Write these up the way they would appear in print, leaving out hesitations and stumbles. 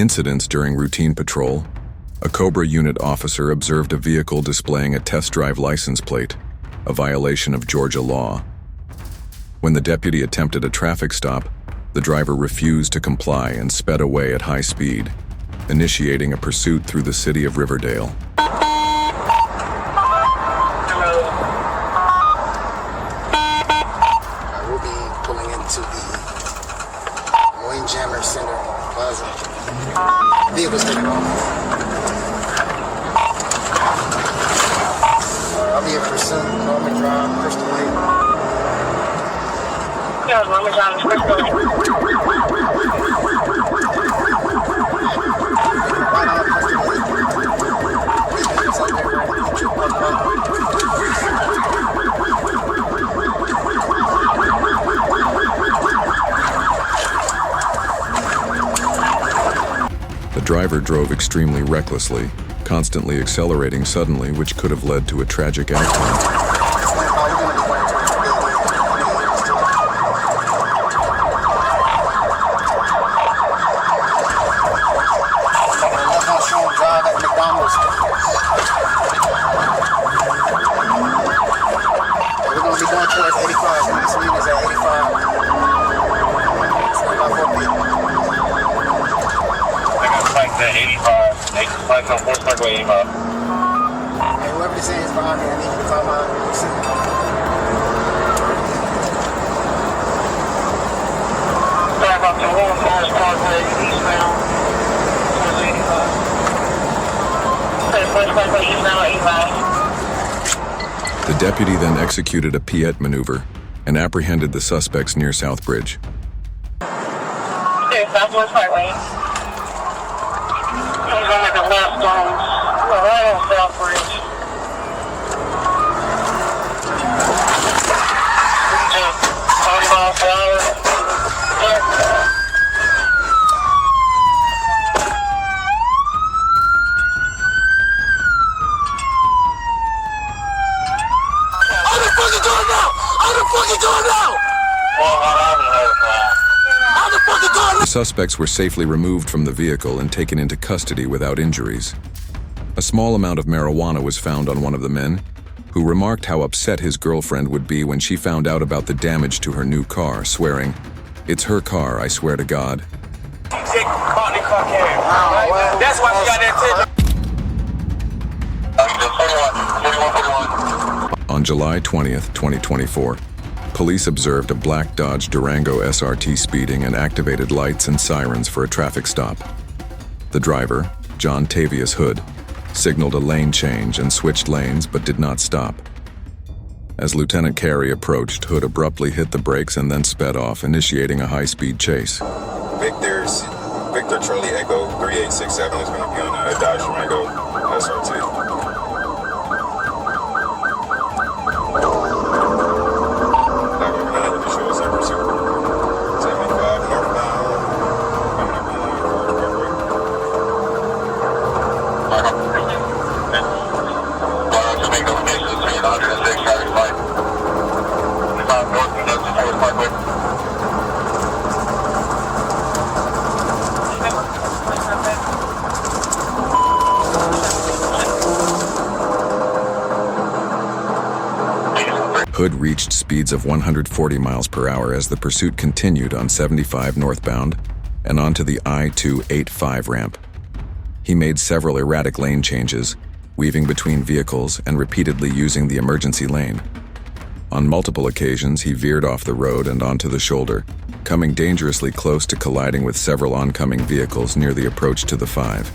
Incidents during routine patrol. A Cobra unit officer observed a vehicle displaying a test drive license plate, a violation of Georgia law. When the deputy attempted a traffic stop, the driver refused to comply and sped away at high speed, initiating a pursuit through the city of Riverdale. We'll be pulling into the Wayne Jammer Center Plaza. Vehicle's taking off. I'll be here for soon. Norman Drive, Crystal Lake. Yeah, Norman Drive, Crystal Lake. Right on Crystal Lake. It's like they're ready to keep up. The driver drove extremely recklessly, constantly accelerating suddenly, which could have led to a tragic outcome. We're going to be going towards 85. The next meeting is at 85. It's about 4 p.m. Flags at 85. Flags on 4th Parkway 85. Hey, whoever this is behind me, I need you to call my signal. Back up to 4th Parkway eastbound. Towards 85. 4th Parkway eastbound 85. The deputy then executed a piette maneuver and apprehended the suspects near Southbridge. There's Southwest Parkway. He's on the left on right on Southbridge. Just 30 miles per hour. The suspects were safely removed from the vehicle and taken into custody without injuries. A small amount of marijuana was found on one of the men, who remarked how upset his girlfriend would be when she found out about the damage to her new car, swearing, "It's her car, I swear to God." That's why she got that attention. On July 20th, 2024, police observed a black Dodge Durango SRT speeding and activated lights and sirens for a traffic stop. The driver, John Tavius Hood, signaled a lane change and switched lanes but did not stop. As Lieutenant Carey approached, Hood abruptly hit the brakes and then sped off, initiating a high-speed chase. Victor Charlie Echo 3867 is going to be on a Dodge Durango SRT. Hood reached speeds of 140 miles per hour as the pursuit continued on 75 northbound and onto the I-285 ramp. He made several erratic lane changes, weaving between vehicles and repeatedly using the emergency lane. On multiple occasions, he veered off the road and onto the shoulder, coming dangerously close to colliding with several oncoming vehicles near the approach to the 5.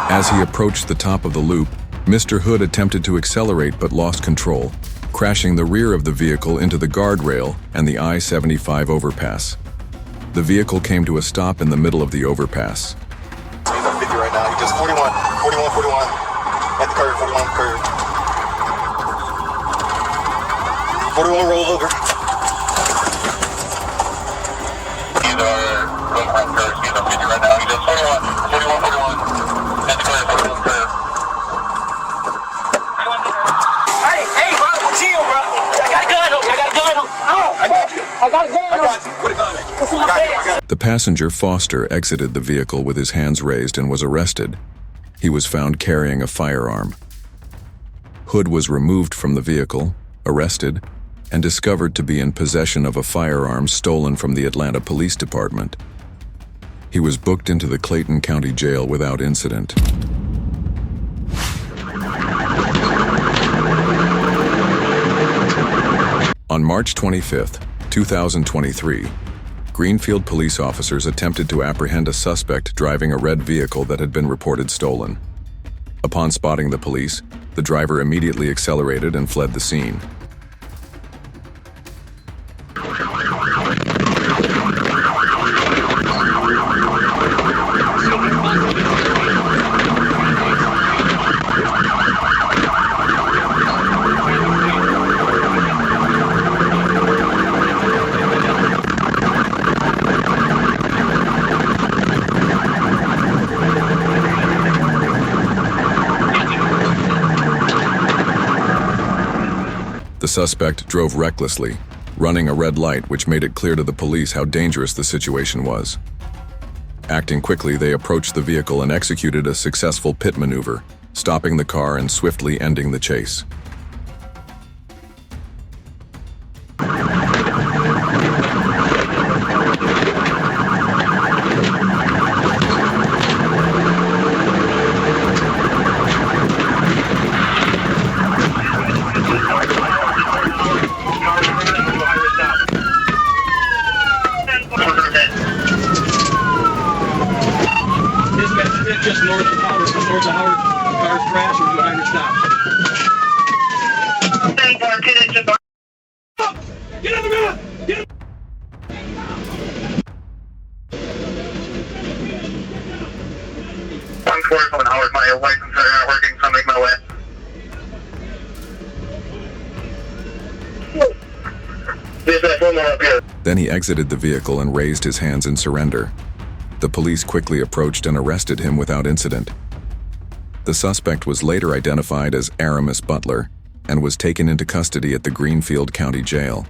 As he approached the top of the loop, Mr. Hood attempted to accelerate but lost control, crashing the rear of the vehicle into the guardrail and the I-75 overpass. The vehicle came to a stop in the middle of the overpass. So he's at 50 right now. He just 41. At the curve, 41 curve. 41 roll over. He's going around curves. He's at 50 right now. He just 41. At the curve, 41 curve. Hey, bro, chill, bro. I got a gun on me. I got a gun on me. Put a gun in. What's in my pants? The passenger Foster exited the vehicle with his hands raised and was arrested. He was found carrying a firearm. Hood was removed from the vehicle, arrested, and discovered to be in possession of a firearm stolen from the Atlanta Police Department. He was booked into the Clayton County Jail without incident. On March 25, 2023, Greenfield police officers attempted to apprehend a suspect driving a red vehicle that had been reported stolen. Upon spotting the police, the driver immediately accelerated and fled the scene. The suspect drove recklessly, running a red light which made it clear to the police how dangerous the situation was. Acting quickly, they approached the vehicle and executed a successful pit maneuver, stopping the car and swiftly ending the chase. Just north of Howard, cars crash or behind your stop. Get on the ground! Get on. I'm 44 Howard. My license are not working, so I'm making my way. There's that one more up here. Then he exited the vehicle and raised his hands in surrender. The police quickly approached and arrested him without incident. The suspect was later identified as Aramis Butler and was taken into custody at the Greenfield County Jail.